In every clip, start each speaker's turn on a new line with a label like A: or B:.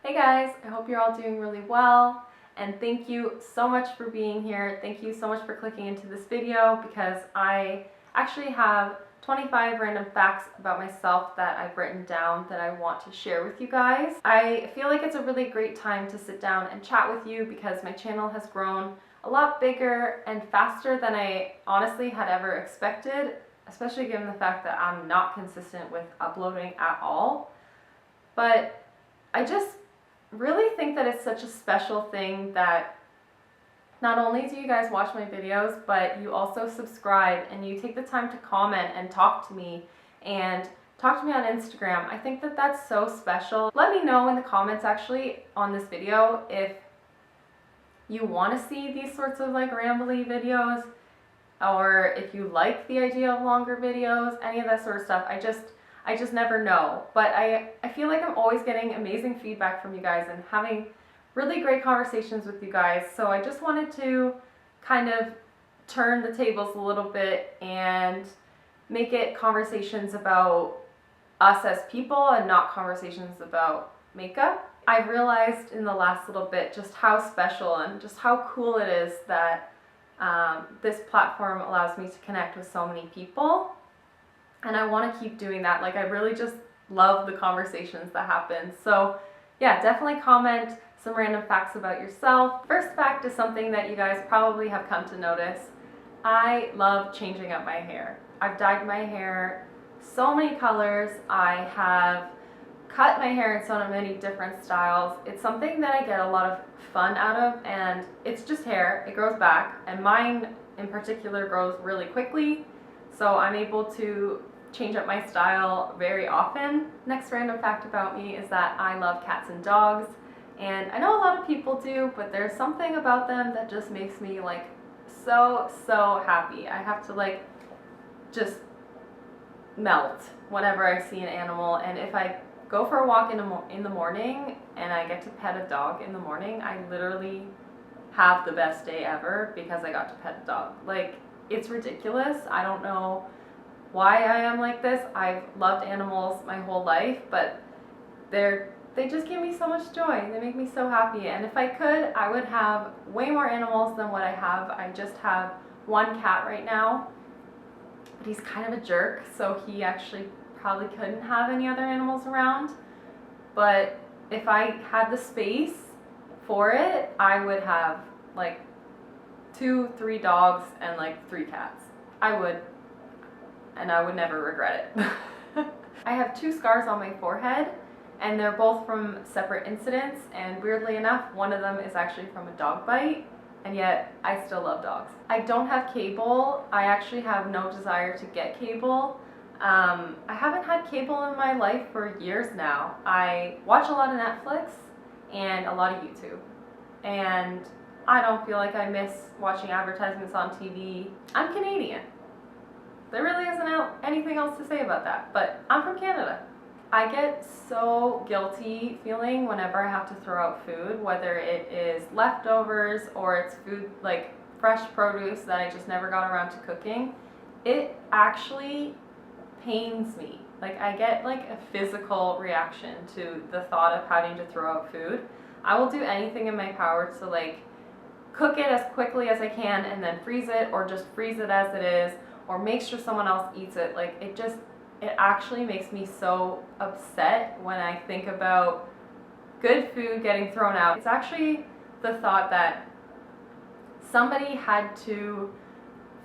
A: Hey guys, I hope you're all doing really well, and thank you so much for being here. Thank you so much for clicking into this video because I actually have 25 random facts about myself that I've written down that I want to share with you guys. I feel like it's a really great time to sit down and chat with you because my channel has grown a lot bigger and faster than I honestly had ever expected, especially given the fact that I'm not consistent with uploading at all. But I just really think that it's such a special thing that not only do you guys watch my videos, but you also subscribe and you take the time to comment and talk to me and talk to me on Instagram. I think that that's so special. Let me know in the comments actually on this video if you want to see these sorts of like rambly videos, or if you like the idea of longer videos, any of that sort of stuff. I just never know. But I feel like I'm always getting amazing feedback from you guys and having really great conversations with you guys. So I just wanted to kind of turn the tables a little bit and make it conversations about us as people and not conversations about makeup. I've realized in the last little bit just how special and just how cool it is that this platform allows me to connect with so many people. And I want to keep doing that. Like, I really just love the conversations that happen. So yeah, definitely comment some random facts about yourself. First fact is something that you guys probably have come to notice. I love changing up my hair. I've dyed my hair so many colors. I have cut my hair in so many different styles. It's something that I get a lot of fun out of, and it's just hair. It grows back, and mine in particular grows really quickly. So I'm able to change up my style very often. Next random fact about me is that I love cats and dogs. And I know a lot of people do, but there's something about them that just makes me like so happy. I have to like just melt whenever I see an animal. And if I go for a walk in the morning and I get to pet a dog in the morning, I literally have the best day ever because I got to pet a dog. Like, it's ridiculous. I don't know why I am like this. I've loved animals my whole life, but they just give me so much joy. They make me so happy. And if I could, I would have way more animals than what I have. I just have one cat right now, but he's kind of a jerk, so he actually probably couldn't have any other animals around. But if I had the space for it, I would have like 2-3 dogs and like 3 cats. I would, and I would never regret it. I have 2 scars on my forehead, and they're both from separate incidents, and weirdly enough, one of them is actually from a dog bite, and yet I still love dogs. I don't have cable. I actually have no desire to get cable. I haven't had cable in my life for years now. I watch a lot of Netflix and a lot of YouTube, and I don't feel like I miss watching advertisements on TV. I'm Canadian. There really isn't anything else to say about that, but I'm from Canada. I get so guilty feeling whenever I have to throw out food, whether it is leftovers or it's food like fresh produce that I just never got around to cooking. It actually pains me. Like, I get like a physical reaction to the thought of having to throw out food. I will do anything in my power to like cook it as quickly as I can and then freeze it, or just freeze it as it is, or make sure someone else eats it. Like, it actually makes me so upset when I think about good food getting thrown out. It's actually the thought that somebody had to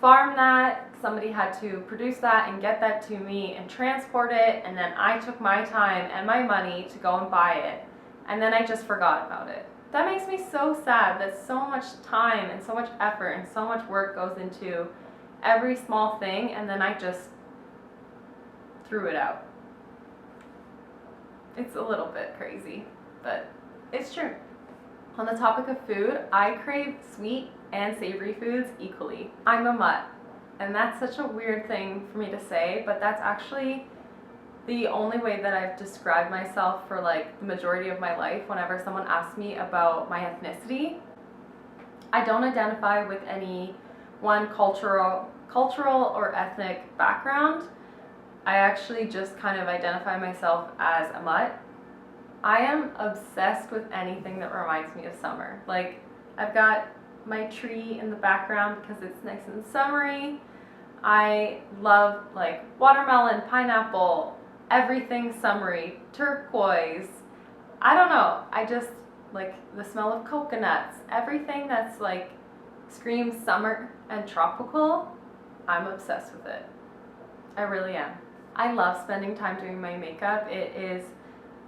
A: farm that, somebody had to produce that and get that to me and transport it, and then I took my time and my money to go and buy it, and then I just forgot about it. That makes me so sad that so much time and so much effort and so much work goes into every small thing, and then I just threw it out. It's a little bit crazy, but it's true. On the topic of food, I crave sweet and savory foods equally. I'm a mutt, and that's such a weird thing for me to say, but that's actually the only way that I've described myself for like the majority of my life. Whenever someone asks me about my ethnicity, I don't identify with any one cultural or ethnic background. I actually just kind of identify myself as a mutt. I am obsessed with anything that reminds me of summer. Like, I've got my tree in the background because it's nice and summery. I love like watermelon, pineapple, everything summery, turquoise. I don't know. I just like the smell of coconuts. Everything that's like screams summer and tropical. I'm obsessed with it. I really am. I love spending time doing my makeup. It is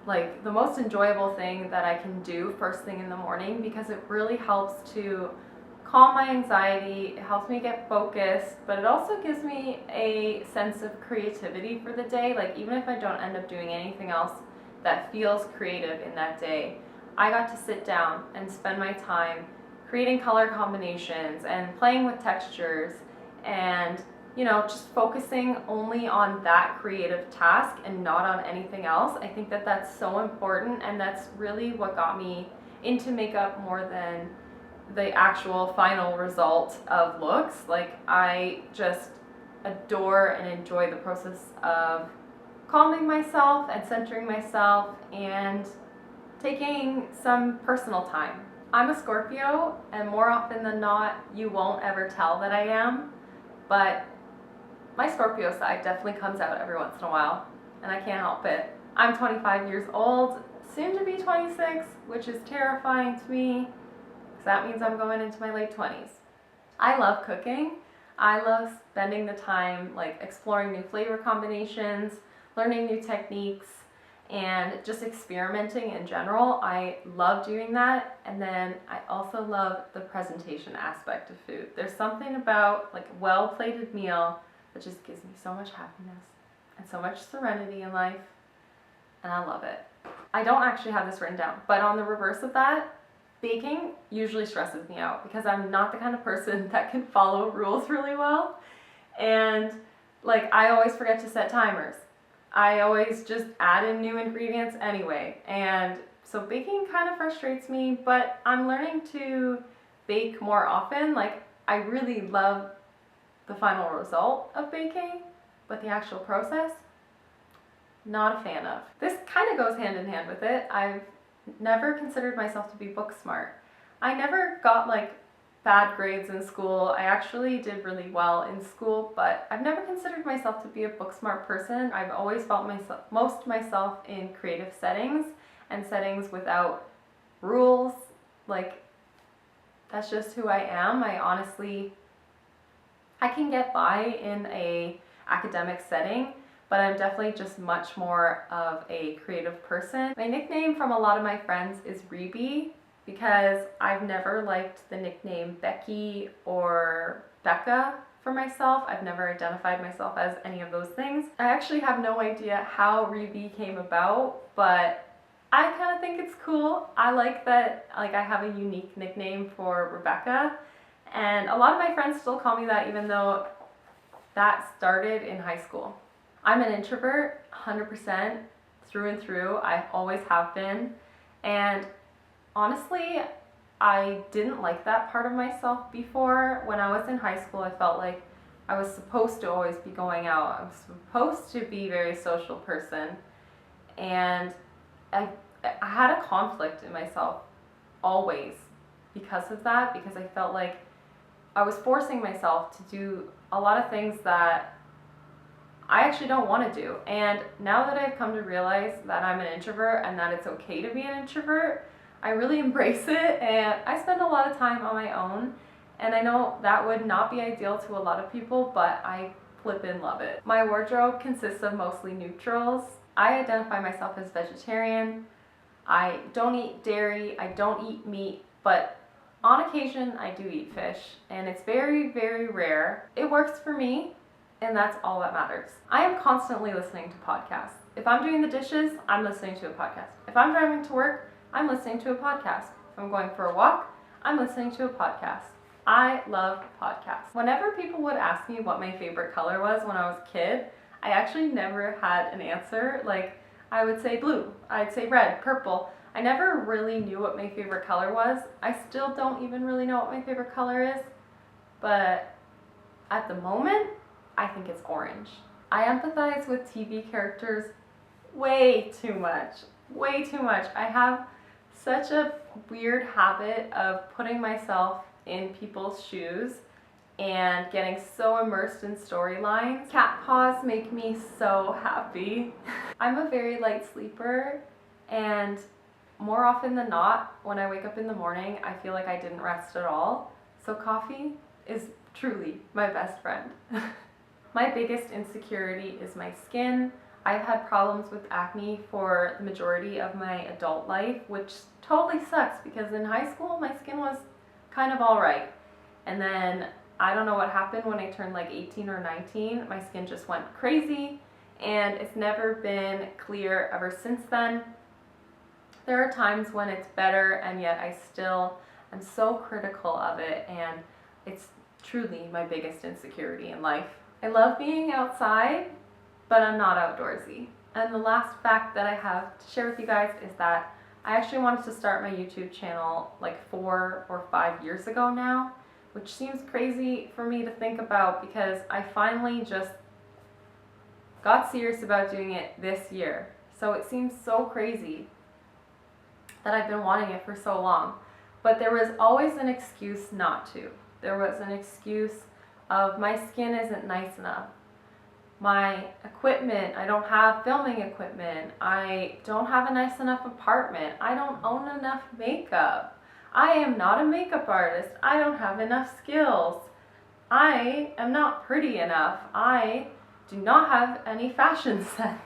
A: like the most enjoyable thing that I can do first thing in the morning because it really helps to calm my anxiety, it helps me get focused, but it also gives me a sense of creativity for the day. Like, even if I don't end up doing anything else that feels creative in that day, I got to sit down and spend my time creating color combinations and playing with textures and, you know, just focusing only on that creative task and not on anything else. I think that that's so important, and that's really what got me into makeup more than the actual final result of looks. Like, I just adore and enjoy the process of calming myself and centering myself and taking some personal time. I'm a Scorpio, and more often than not, you won't ever tell that I am, but my Scorpio side definitely comes out every once in a while, and I can't help it. I'm 25 years old, soon to be 26, which is terrifying to me, because that means I'm going into my late 20s. I love cooking. I love spending the time like exploring new flavor combinations, learning new techniques, and just experimenting in general. I love doing that. And then I also love the presentation aspect of food. There's something about like a well-plated meal that just gives me so much happiness and so much serenity in life, and I love it. I don't actually have this written down, but on the reverse of that, baking usually stresses me out because I'm not the kind of person that can follow rules really well, and like I always forget to set timers. I always just add in new ingredients anyway, and so baking kind of frustrates me, but I'm learning to bake more often. Like, I really love the final result of baking, but the actual process, not a fan of. This kind of goes hand in hand with it. I've never considered myself to be book smart. I never got like bad grades in school. I actually did really well in school, but I've never considered myself to be a book smart person. I've always felt myself in creative settings and settings without rules. Like, that's just who I am. I can get by in a academic setting, but I'm definitely just much more of a creative person. My nickname from a lot of my friends is Rebe because I've never liked the nickname Becky or Becca for myself. I've never identified myself as any of those things. I actually have no idea how Rebe came about, but I kind of think it's cool. I like that, like, I have a unique nickname for Rebecca, and a lot of my friends still call me that even though that started in high school. I'm an introvert, 100% through and through. I always have been. And honestly, I didn't like that part of myself before. When I was in high school, I felt like I was supposed to always be going out. I was supposed to be a very social person. And I had a conflict in myself always because of that, because I felt like I was forcing myself to do a lot of things that I actually don't want to do. And now that I've come to realize that I'm an introvert and that it's okay to be an introvert, I really embrace it, and I spend a lot of time on my own. And I know that would not be ideal to a lot of people, but I flippin' love it. My wardrobe consists of mostly neutrals. I identify myself as vegetarian. I don't eat dairy, I don't eat meat, but on occasion I do eat fish, and it's very, very rare. It works for me, and that's all that matters. I am constantly listening to podcasts. If I'm doing the dishes, I'm listening to a podcast. If I'm driving to work, I'm listening to a podcast. If I'm going for a walk, I'm listening to a podcast. I love podcasts. Whenever people would ask me what my favorite color was when I was a kid, I actually never had an answer. Like, I would say blue, I'd say red, purple. I never really knew what my favorite color was. I still don't even really know what my favorite color is, but at the moment, I think it's orange. I empathize with TV characters way too much. way too much. I have such a weird habit of putting myself in people's shoes and getting so immersed in storylines. Cat paws make me so happy. I'm a very light sleeper, and more often than not, when I wake up in the morning, I feel like I didn't rest at all. So coffee is truly my best friend. My biggest insecurity is my skin. I've had problems with acne for the majority of my adult life, which totally sucks because in high school my skin was kind of alright. And then I don't know what happened when I turned like 18 or 19. My skin just went crazy and it's never been clear ever since then. There are times when it's better, and yet I still am so critical of it, and it's truly my biggest insecurity in life. I love being outside, but I'm not outdoorsy. And the last fact that I have to share with you guys is that I actually wanted to start my YouTube channel like 4 or 5 years ago now, which seems crazy for me to think about because I finally just got serious about doing it this year. So it seems so crazy that I've been wanting it for so long. But there was always an excuse not to. There was an excuse of my skin isn't nice enough. My equipment, I don't have filming equipment. I don't have a nice enough apartment. I don't own enough makeup. I am not a makeup artist. I don't have enough skills. I am not pretty enough. I do not have any fashion sense.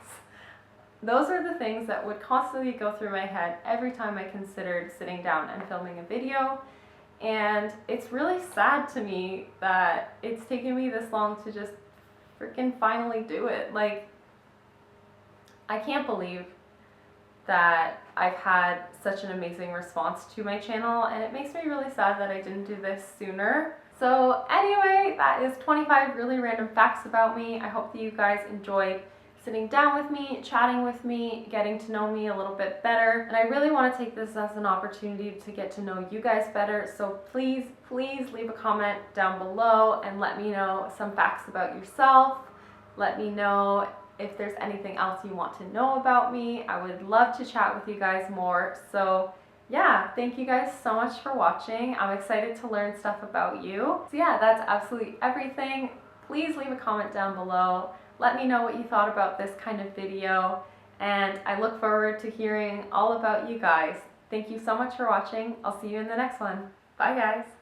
A: Those are the things that would constantly go through my head every time I considered sitting down and filming a video. And it's really sad to me that it's taken me this long to just freaking finally do it. Like, I can't believe that I've had such an amazing response to my channel, and it makes me really sad that I didn't do this sooner. So anyway, that is 25 really random facts about me. I hope that you guys enjoyed sitting down with me, chatting with me, getting to know me a little bit better. And I really want to take this as an opportunity to get to know you guys better. So please, please leave a comment down below and let me know some facts about yourself. Let me know if there's anything else you want to know about me. I would love to chat with you guys more. So yeah, thank you guys so much for watching. I'm excited to learn stuff about you. So yeah, that's absolutely everything. Please leave a comment down below. Let me know what you thought about this kind of video, and I look forward to hearing all about you guys. Thank you so much for watching. I'll see you in the next one. Bye guys.